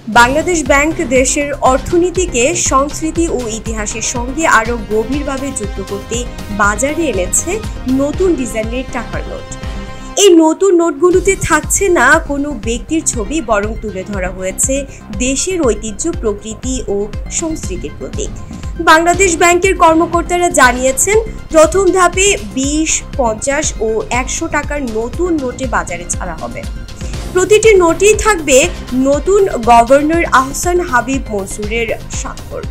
Bangladesh bank দেশের অর্থনীতিকে সংস্কৃতি ও ইতিহাসের সঙ্গে আরো গভীরভাবে যুক্ত করতে বাজারে এনেছে নতুন ডিজাইনের টাকার নোট। এই নতুন নোটগুলোতে থাকছে না কোনো ব্যক্তির ছবি, বরং তুলে ধরা হয়েছে দেশের ঐতিহ্য, প্রকৃতি ও সংস্কৃতির প্রতীক। বাংলাদেশ ব্যাংকের কর্মকর্তারা জানিয়েছেন, প্রথম ধাপে 20, 50 ও 100 টাকার নতুন নোটে বাজারে ছাড়া হবে। প্রতিটি নোটেই থাকবে নতুন গভর্নর আহসান হাবিব মনসুরের স্বাক্ষর।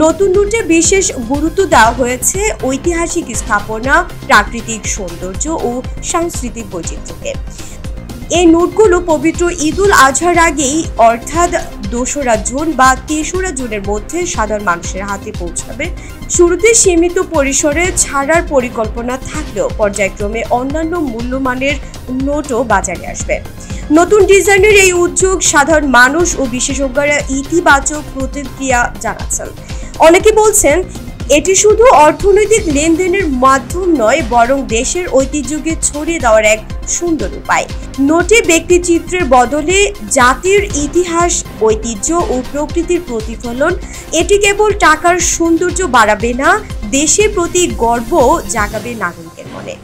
নতুন নোটে বিশেষ গুরুত্ব দেওয়া হয়েছে ঐতিহাসিক স্থাপনা, প্রাকৃতিক সৌন্দর্য ও সাংস্কৃতিক বৈচিত্র্যকে। এই নোটগুলো পবিত্র ঈদুল আজহার আগেই অর্থাৎ 2রা জুন বা 3রা জুনের মধ্যে সাধারণ মানুষের হাতে পৌঁছাবে। শুরুতে সীমিত পরিসরে ছাড়ার পরিকল্পনা থাকলেও পর্যায়ক্রমে অন্যান্য মূল্যমানের নোটও বাজারে আসবে। নতুন ডিজাইনের এই উদ্যোগ সাধারণ মানুষ ও বিশেষজ্ঞরা ইতিবাচক প্রতিক্রিয়া জানাচ্ছেন। অনেকে বলছেন, এটি শুধু অর্থনৈতিক লেনদেনের মাধ্যম নয়, বরং দেশের ঐতিহ্যকে ছড়িয়ে দেওয়ার এক সুন্দর উপায়। নোটে ব্যক্তিচিত্রের বদলে জাতির ইতিহাস, ঐতিহ্য ও প্রকৃতির প্রতিফলন। এটি কেবল টাকার সৌন্দর্য বাড়াবে না, দেশের প্রতি গর্ব জাগাবে নাগরিকের মনে।